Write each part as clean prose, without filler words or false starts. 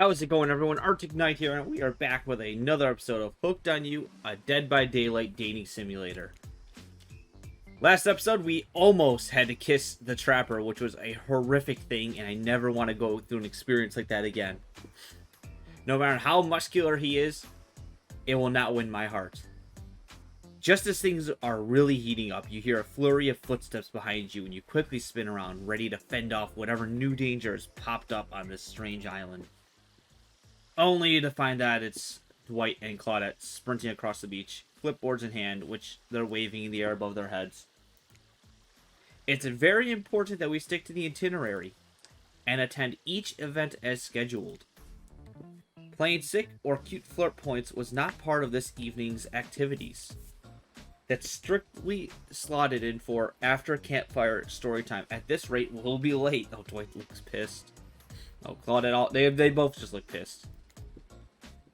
How's it going, everyone? Arctic Knight here, and we are back with another episode of Hooked on You, a Dead by Daylight dating simulator. Last episode, we almost had to kiss the Trapper, which was a horrific thing, and I never want to go through an experience like that again. No matter how muscular he is, it will not win my heart. Just as things are really heating up, you hear a flurry of footsteps behind you, and you quickly spin around, ready to fend off whatever new dangers popped up on this strange island. Only to find that it's Dwight and Claudette sprinting across the beach, flipboards in hand, which they're waving in the air above their heads. It's very important that we stick to the itinerary and attend each event as scheduled. Playing sick or cute flirt points was not part of this evening's activities. That's strictly slotted in for after campfire story time. At this rate, we'll be late. Oh, Dwight looks pissed. Oh, Claudette, they both just look pissed.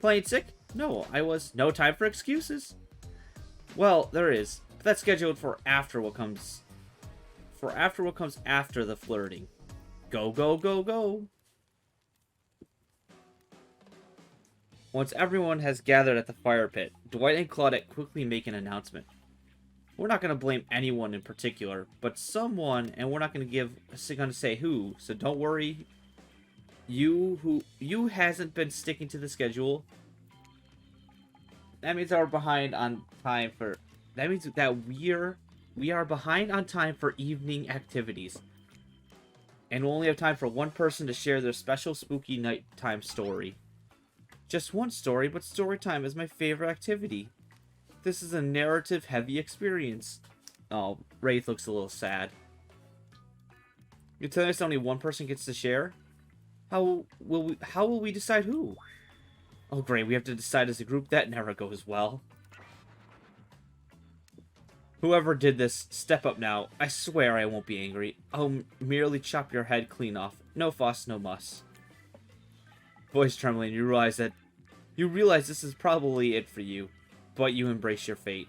Playing sick? No, no time for excuses. Well, there is, but that's scheduled for after what comes after the flirting. Go, go, go, go. Once everyone has gathered at the fire pit, Dwight and Claudette quickly make an announcement. We're not going to blame anyone in particular, but someone, and we're not going to say who, so don't worry. You hasn't been sticking to the schedule. That means that we're behind on time for. That means that we are behind on time for evening activities, and we'll only have time for one person to share their special spooky nighttime story. Just one story, but story time is my favorite activity. This is a narrative-heavy experience. Oh, Wraith looks a little sad. You're telling us only one person gets to share? How will we decide who? Oh great, we have to decide as a group? That never goes well. Whoever did this, step up now. I swear I won't be angry. I'll merely chop your head clean off. No fuss, no muss. Voice trembling, you realize this is probably it for you, but you embrace your fate.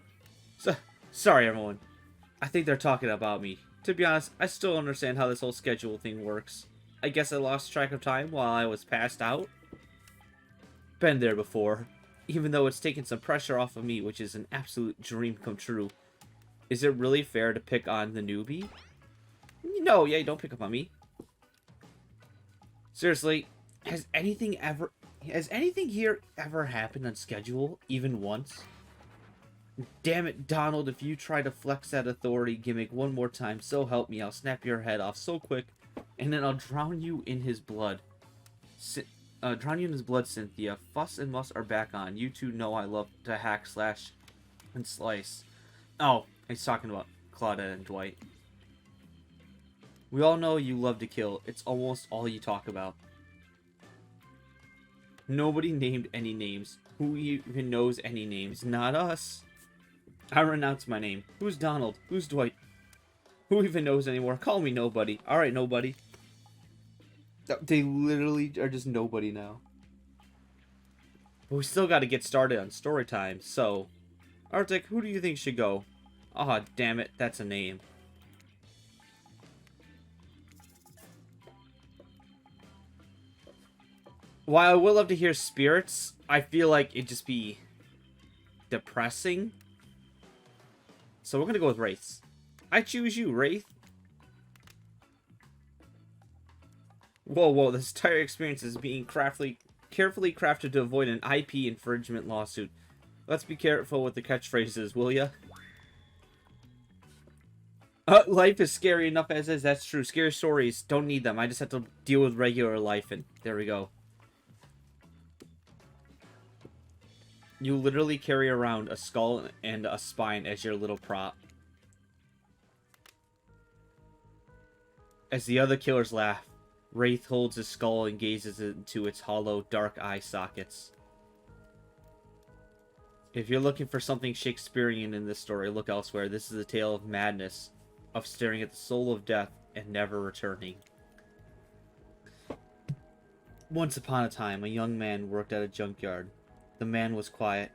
Sorry everyone. I think they're talking about me. To be honest, I still don't understand how this whole schedule thing works. I guess I lost track of time while I was passed out. Been there before. Even though it's taken some pressure off of me, which is an absolute dream come true. Is it really fair to pick on the newbie? No, yeah, don't pick up on me. Seriously, has anything here ever happened on schedule, even once? Damn it, Donald, if you try to flex that authority gimmick one more time, so help me, I'll snap your head off so quick, and then I'll drown you in his blood. Cynthia. Fuss and muss are back on. You two know I love to hack, slash, and slice. Oh, he's talking about Claudette and Dwight. We all know you love to kill. It's almost all you talk about. Nobody named any names. Who even knows any names? Not us. I renounce my name. Who's Donald? Who's Dwight? Who even knows anymore? Call me nobody. Alright, nobody. They literally are just nobody now. But we still got to get started on story time, so... Arctic, who do you think should go? Aw, damn it, that's a name. While I would love to hear spirits, I feel like it'd just be... depressing. So we're gonna go with Wraiths. I choose you, Wraith. Whoa, this entire experience is being carefully crafted to avoid an IP infringement lawsuit. Let's be careful with the catchphrases, will ya? Life is scary enough as is, that's true. Scary stories, don't need them. I just have to deal with regular life, and there we go. You literally carry around a skull and a spine as your little prop. As the other killers laugh, Wraith holds his skull and gazes into its hollow, dark eye sockets. If you're looking for something Shakespearean in this story, look elsewhere. This is a tale of madness, of staring at the soul of death and never returning. Once upon a time, a young man worked at a junkyard. The man was quiet,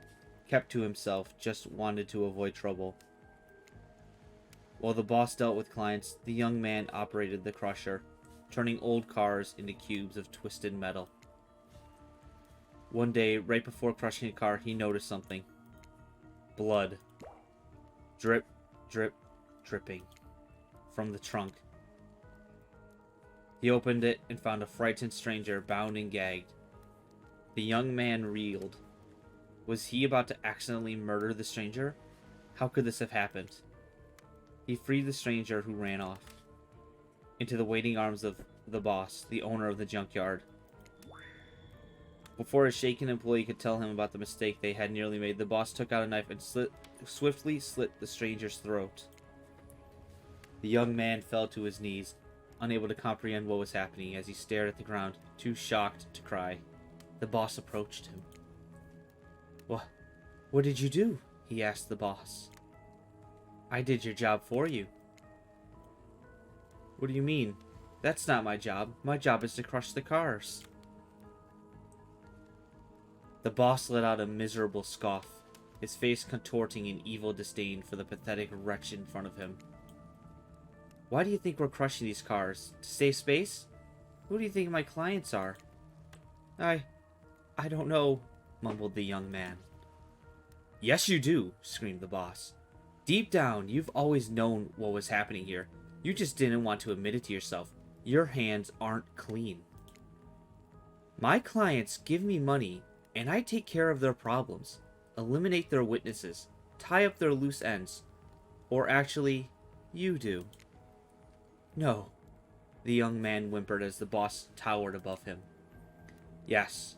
kept to himself, just wanted to avoid trouble. While the boss dealt with clients, the young man operated the crusher, turning old cars into cubes of twisted metal. One day, right before crushing a car, he noticed something. Blood. Drip, drip, dripping. From the trunk. He opened it and found a frightened stranger bound and gagged. The young man reeled. Was he about to accidentally murder the stranger? How could this have happened? He freed the stranger, who ran off into the waiting arms of the boss, the owner of the junkyard. Before a shaken employee could tell him about the mistake they had nearly made, the boss took out a knife and swiftly slit the stranger's throat. The young man fell to his knees, unable to comprehend what was happening as he stared at the ground, too shocked to cry. The boss approached him. What did you do? He asked the boss. I did your job for you. What do you mean? That's not my job. My job is to crush the cars. The boss let out a miserable scoff, his face contorting in evil disdain for the pathetic wretch in front of him. Why do you think we're crushing these cars? To save space? Who do you think my clients are? I don't know, mumbled the young man. Yes, you do, screamed the boss. Deep down, you've always known what was happening here. You just didn't want to admit it to yourself. Your hands aren't clean. My clients give me money, and I take care of their problems, eliminate their witnesses, tie up their loose ends. Or actually, you do. No, the young man whimpered as the boss towered above him. Yes,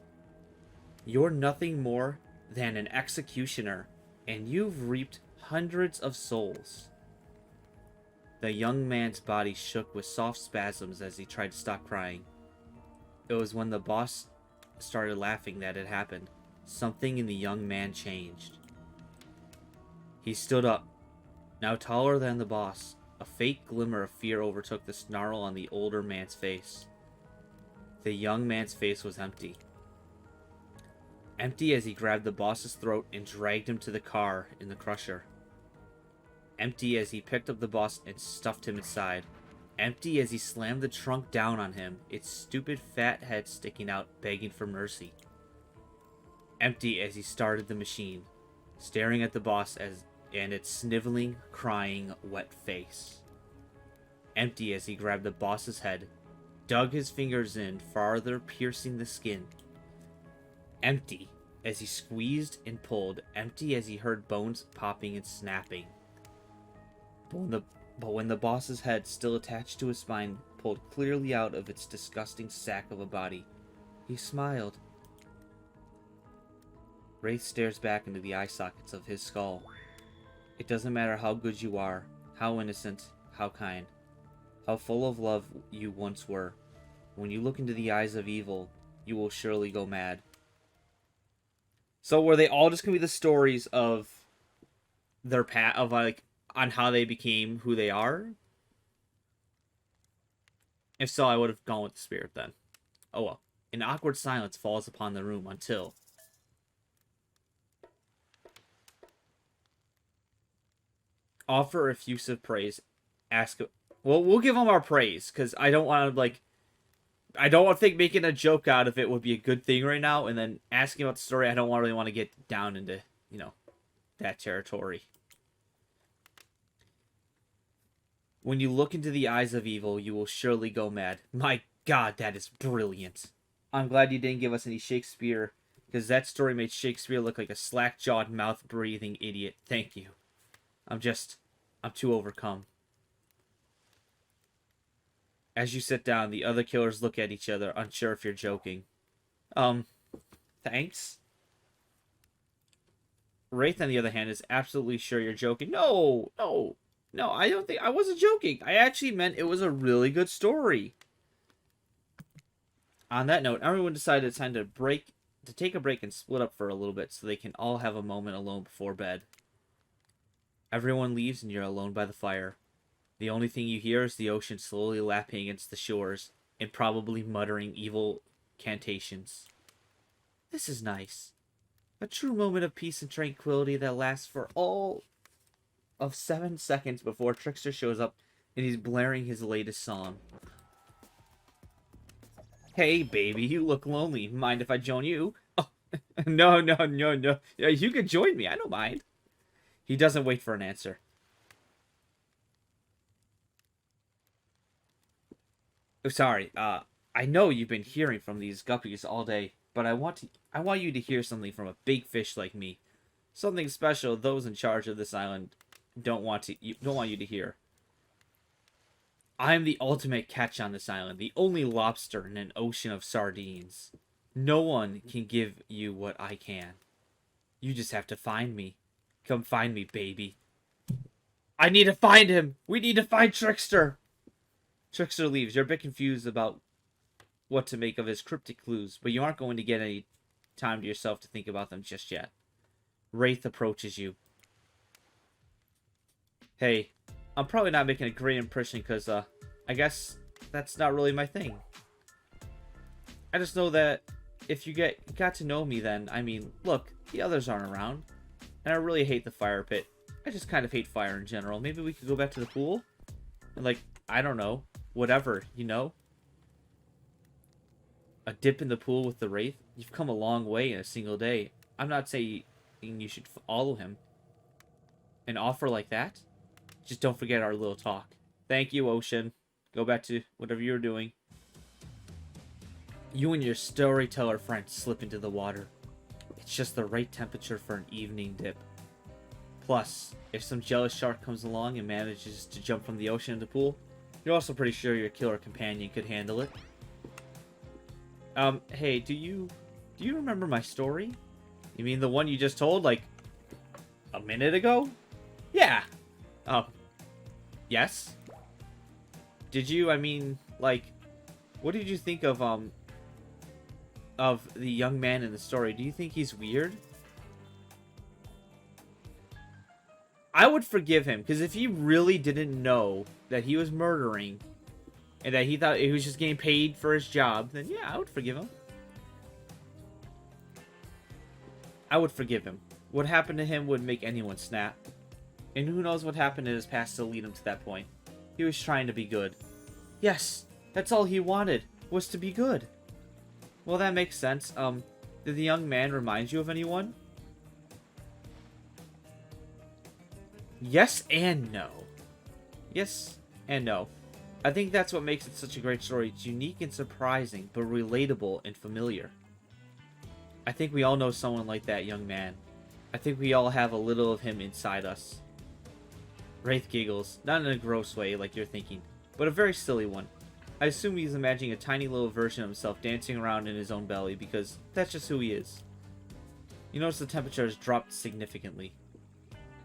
you're nothing more than an executioner, and you've reaped hundreds of souls. The young man's body shook with soft spasms as he tried to stop crying. It was when the boss started laughing that it happened. Something in the young man changed. He stood up, now taller than the boss. A faint glimmer of fear overtook the snarl on the older man's face. The young man's face was empty. Empty as he grabbed the boss's throat and dragged him to the car in the crusher. Empty as he picked up the boss and stuffed him inside. Empty as he slammed the trunk down on him, its stupid fat head sticking out, begging for mercy. Empty as he started the machine, staring at the boss and its sniveling, crying, wet face. Empty as he grabbed the boss's head, dug his fingers in farther, piercing the skin. Empty as he squeezed and pulled, empty as he heard bones popping and snapping. But when the boss's head, still attached to his spine, pulled clearly out of its disgusting sack of a body, he smiled. Wraith stares back into the eye sockets of his skull. It doesn't matter how good you are, how innocent, how kind, how full of love you once were. When you look into the eyes of evil, you will surely go mad. So were they all just gonna be the stories of their on how they became who they are? If so, I would have gone with the spirit then. Oh well. An awkward silence falls upon the room until... Offer effusive praise. Ask... Well, we'll give them our praise, because I don't want to, I don't want to think making a joke out of it would be a good thing right now, and then asking about the story, I don't really want to get down into, that territory. When you look into the eyes of evil, you will surely go mad. My God, that is brilliant. I'm glad you didn't give us any Shakespeare, because that story made Shakespeare look like a slack-jawed, mouth-breathing idiot. Thank you. I'm too overcome. As you sit down, the other killers look at each other, unsure if you're joking. Thanks? Wraith, on the other hand, is absolutely sure you're joking. No, I don't think... I wasn't joking. I actually meant it was a really good story. On that note, everyone decided it's time to take a break and split up for a little bit so they can all have a moment alone before bed. Everyone leaves and you're alone by the fire. The only thing you hear is the ocean slowly lapping against the shores and probably muttering evil cantations. This is nice. A true moment of peace and tranquility that lasts for all of 7 seconds before Trickster shows up and he's blaring his latest song. Hey, baby, you look lonely. Mind if I join you? Oh, No, no, no, no. Yeah, you could join me. I don't mind. He doesn't wait for an answer. Oh, sorry. I know you've been hearing from these guppies all day, but I want you to hear something from a big fish like me. Something special those in charge of this island don't want you to hear. I'm the ultimate catch on this island, the only lobster in an ocean of sardines. No one can give you what I can. You just have to find me. Come find me, baby. I need to find him. We need to find Trickster. Trickster leaves. You're a bit confused about what to make of his cryptic clues, but you aren't going to get any time to yourself to think about them just yet. Wraith approaches you. Hey, I'm probably not making a great impression because, I guess that's not really my thing. I just know that if you got to know me then, I mean, look, the others aren't around. And I really hate the fire pit. I just kind of hate fire in general. Maybe we could go back to the pool? And like, I don't know, whatever, you know? A dip in the pool with the Wraith? You've come a long way in a single day. I'm not saying you should follow him. An offer like that? Just don't forget our little talk. Thank you, Ocean. Go back to whatever you're doing. You and your storyteller friend slip into the water. It's just the right temperature for an evening dip. Plus, if some jealous shark comes along and manages to jump from the ocean into the pool, you're also pretty sure your killer companion could handle it. Hey, do you remember my story? You mean the one you just told, like, a minute ago? Yeah. Oh. Yes? Did you, I mean, like, what did you think of the young man in the story? Do you think he's weird? I would forgive him, because if he really didn't know that he was murdering, and that he thought he was just getting paid for his job, then yeah, I would forgive him. I would forgive him. What happened to him would make anyone snap. And who knows what happened in his past to lead him to that point. He was trying to be good. Yes, that's all he wanted, was to be good. Well, that makes sense. Did the young man remind you of anyone? Yes and no. Yes and no. I think that's what makes it such a great story. It's unique and surprising, but relatable and familiar. I think we all know someone like that young man. I think we all have a little of him inside us. Wraith giggles, not in a gross way like you're thinking, but a very silly one. I assume he's imagining a tiny little version of himself dancing around in his own belly because that's just who he is. You notice the temperature has dropped significantly.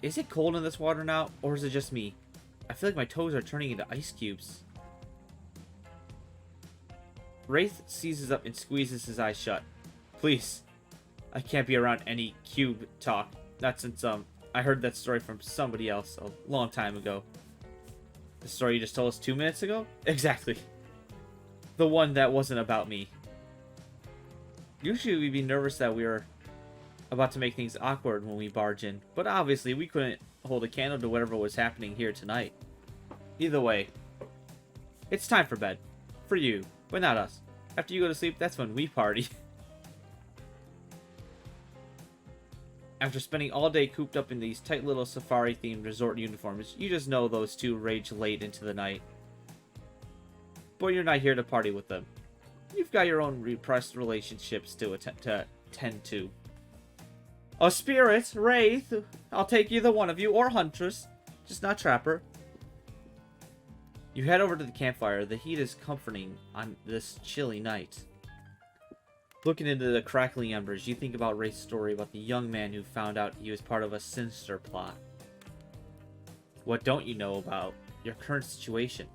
Is it cold in this water now, or is it just me? I feel like my toes are turning into ice cubes. Wraith seizes up and squeezes his eyes shut. Please, I can't be around any cube talk. Not since, I heard that story from somebody else a long time ago. The story you just told us 2 minutes ago? Exactly. The one that wasn't about me. Usually we'd be nervous that we were about to make things awkward when we barge in, but obviously we couldn't hold a candle to whatever was happening here tonight. Either way, it's time for bed. For you, but not us. After you go to sleep, that's when we party. After spending all day cooped up in these tight little safari-themed resort uniforms, you just know those two rage late into the night. But you're not here to party with them. You've got your own repressed relationships to tend to. A spirit, Wraith, I'll take either one of you, or Huntress, just not Trapper. You head over to the campfire. The heat is comforting on this chilly night. Looking into the crackling embers, you think about Wraith's story about the young man who found out he was part of a sinister plot. What don't you know about your current situation?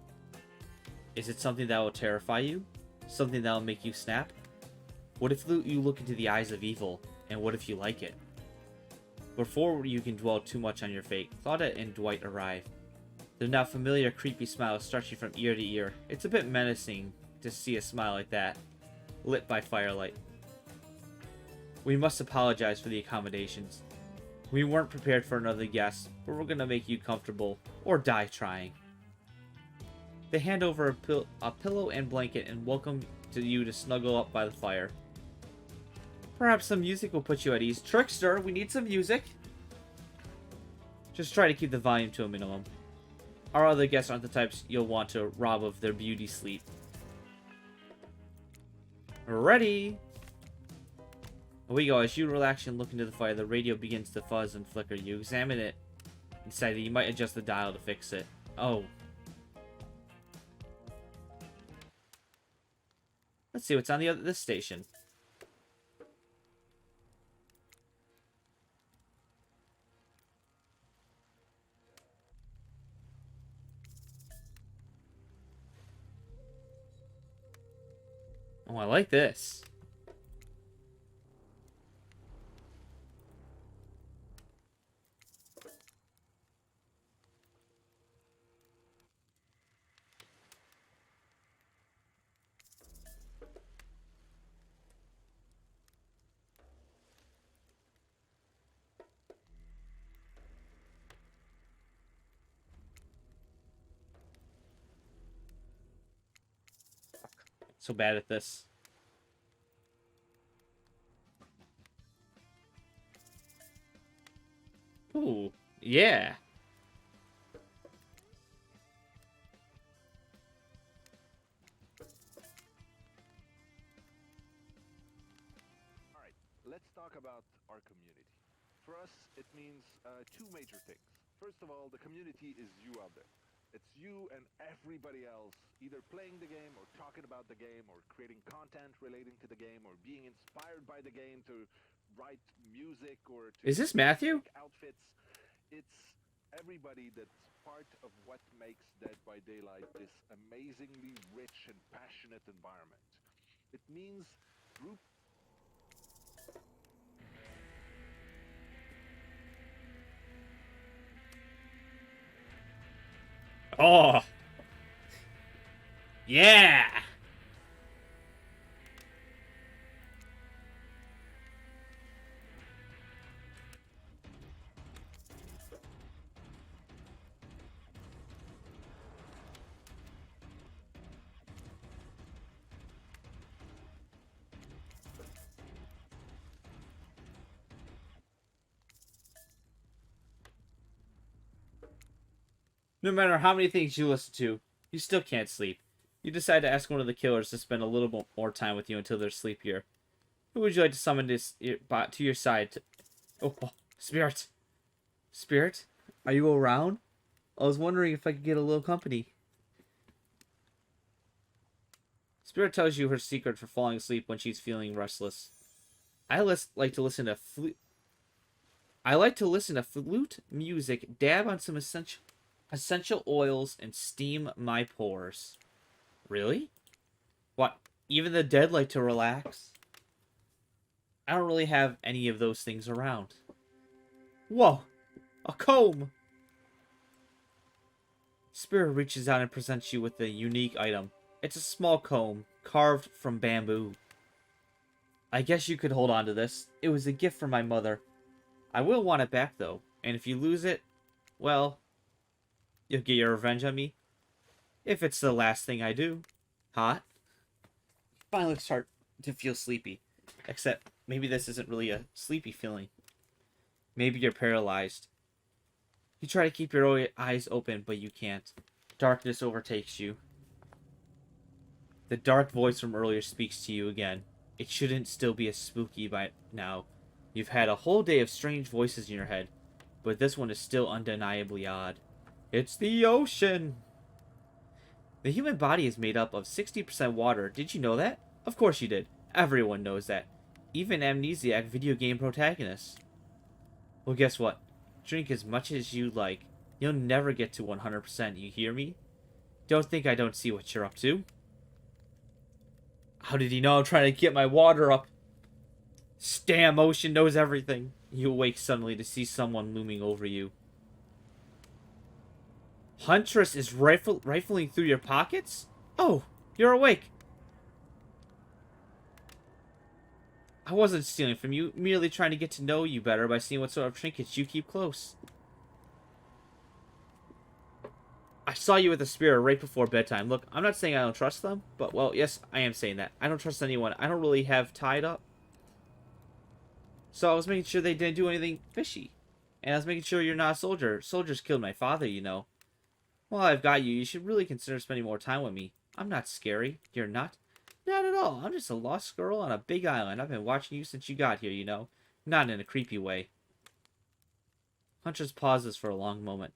Is it something that will terrify you? Something that will make you snap? What if you look into the eyes of evil, and what if you like it? Before you can dwell too much on your fate, Claudette and Dwight arrive. Their now familiar creepy smile starts you from ear to ear. It's a bit menacing to see a smile like that, lit by firelight. We must apologize for the accommodations. We weren't prepared for another guest, but we're gonna make you comfortable, or die trying. They hand over a pillow and blanket and welcome you to snuggle up by the fire. Perhaps some music will put you at ease. Trickster, we need some music. Just try to keep the volume to a minimum. Our other guests aren't the types you'll want to rob of their beauty sleep. Ready? Here we go. As you relax and look into the fire, the radio begins to fuzz and flicker. You examine it and decide that you might adjust the dial to fix it. Oh. Let's see what's on this station. Oh, I like this. So bad at this. Ooh, yeah. Alright, let's talk about our community. For us, it means two major things. First of all, the community is you out there. It's you and everybody else either playing the game or talking about the game or creating content relating to the game or being inspired by the game to write music or to Is this Matthew? make outfits. It's everybody that's part of what makes Dead by Daylight this amazingly rich and passionate environment. It means group. Oh. Yeah. No matter how many things you listen to, you still can't sleep. You decide to ask one of the killers to spend a little more time with you until they're sleepier. Who would you like to summon to your side? Oh, Spirit. Spirit? Are you around? I was wondering if I could get a little company. Spirit tells you her secret for falling asleep when she's feeling restless. I like to listen to flute music, dab on some essential oils, and steam my pores. Really? What? Even the dead like to relax? I don't really have any of those things around. Whoa! A comb! Spirit reaches out and presents you with a unique item. It's a small comb, carved from bamboo. I guess you could hold on to this. It was a gift from my mother. I will want it back, though. And if you lose it, well, you'll get your revenge on me. If it's the last thing I do. Hot? Finally start to feel sleepy. Except, maybe this isn't really a sleepy feeling. Maybe you're paralyzed. You try to keep your eyes open, but you can't. Darkness overtakes you. The dark voice from earlier speaks to you again. It shouldn't still be as spooky by now. You've had a whole day of strange voices in your head, but this one is still undeniably odd. It's the ocean! The human body is made up of 60% water. Did you know that? Of course you did. Everyone knows that. Even amnesiac video game protagonists. Well, guess what? Drink as much as you like. You'll never get to 100%, you hear me? Don't think I don't see what you're up to. How did he know I'm trying to get my water up? Stam, ocean knows everything. You awake suddenly to see someone looming over you. Huntress is rifling through your pockets? Oh, you're awake. I wasn't stealing from you, merely trying to get to know you better by seeing what sort of trinkets you keep close. I saw you with the spirit right before bedtime. Look, I'm not saying I don't trust them, but, well, yes, I am saying that. I don't trust anyone. I don't really have tied up. So I was making sure they didn't do anything fishy. And I was making sure you're not a soldier. Soldiers killed my father, you know. Well, I've got you. You should really consider spending more time with me. I'm not scary. You're not? Not at all. I'm just a lost girl on a big island. I've been watching you since you got here, you know. Not in a creepy way. Huntress pauses for a long moment.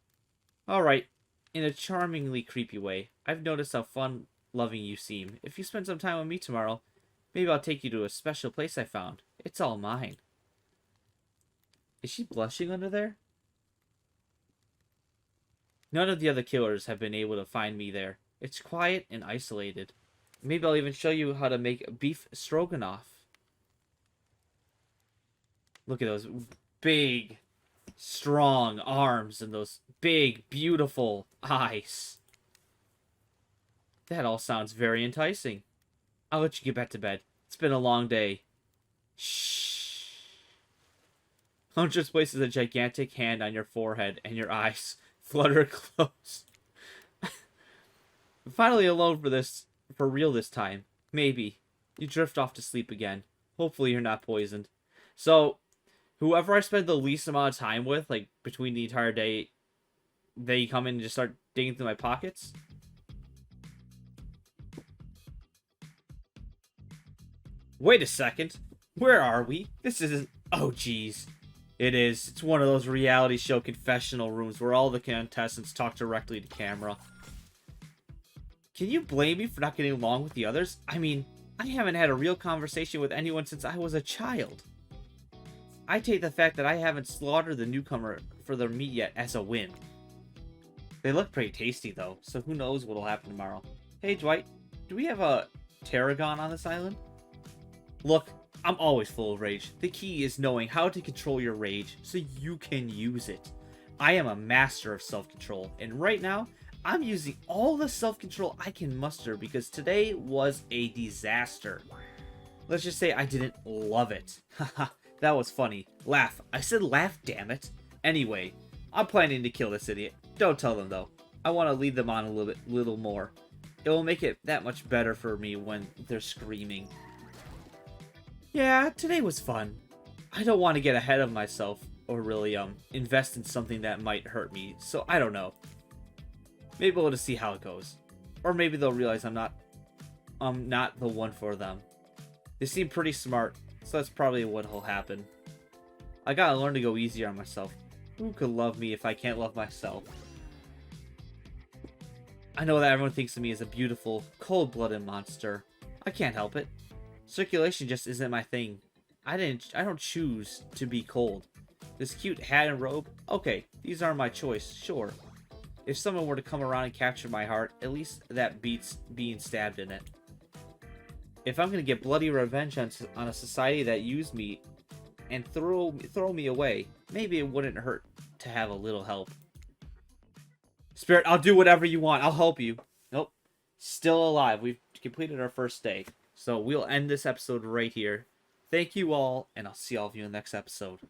Alright. In a charmingly creepy way. I've noticed how fun-loving you seem. If you spend some time with me tomorrow, maybe I'll take you to a special place I found. It's all mine. Is she blushing under there? None of the other killers have been able to find me there. It's quiet and isolated. Maybe I'll even show you how to make beef stroganoff. Look at those big, strong arms and those big, beautiful eyes. That all sounds very enticing. I'll let you get back to bed. It's been a long day. Shh. Huntress places a gigantic hand on your forehead and your eyes flutter close. Finally alone for real this time. Maybe. You drift off to sleep again. Hopefully you're not poisoned. So, whoever I spend the least amount of time with, like, between the entire day, they come in and just start digging through my pockets. Wait a second. Where are we? This isn't... Oh, jeez. It is. It's one of those reality show confessional rooms where all the contestants talk directly to camera. Can you blame me for not getting along with the others? I mean, I haven't had a real conversation with anyone since I was a child. I take the fact that I haven't slaughtered the newcomer for their meat yet as a win. They look pretty tasty, though, so who knows what'll happen tomorrow. Hey, Dwight, do we have a tarragon on this island? Look, I'm always full of rage. The key is knowing how to control your rage so you can use it. I am a master of self-control, and right now, I'm using all the self-control I can muster because today was a disaster. Let's just say I didn't love it. Haha, that was funny. Laugh. I said laugh, damn it. Anyway, I'm planning to kill this idiot. Don't tell them, though. I want to lead them on a little more. It will make it that much better for me when they're screaming. Yeah, today was fun. I don't want to get ahead of myself or really invest in something that might hurt me, so I don't know. Maybe we'll just see how it goes. Or maybe they'll realize I'm not the one for them. They seem pretty smart, so that's probably what'll happen. I gotta learn to go easier on myself. Who could love me if I can't love myself? I know that everyone thinks of me as a beautiful, cold-blooded monster. I can't help it. Circulation just isn't my thing. I don't choose to be cold. This cute hat and robe? Okay, these are my choice, sure. If someone were to come around and capture my heart, at least that beats being stabbed in it. If I'm gonna get bloody revenge on a society that used me and throw me away, maybe it wouldn't hurt to have a little help. Spirit, I'll do whatever you want. I'll help you. Nope. Still alive. We've completed our first day. So we'll end this episode right here. Thank you all, and I'll see all of you in the next episode.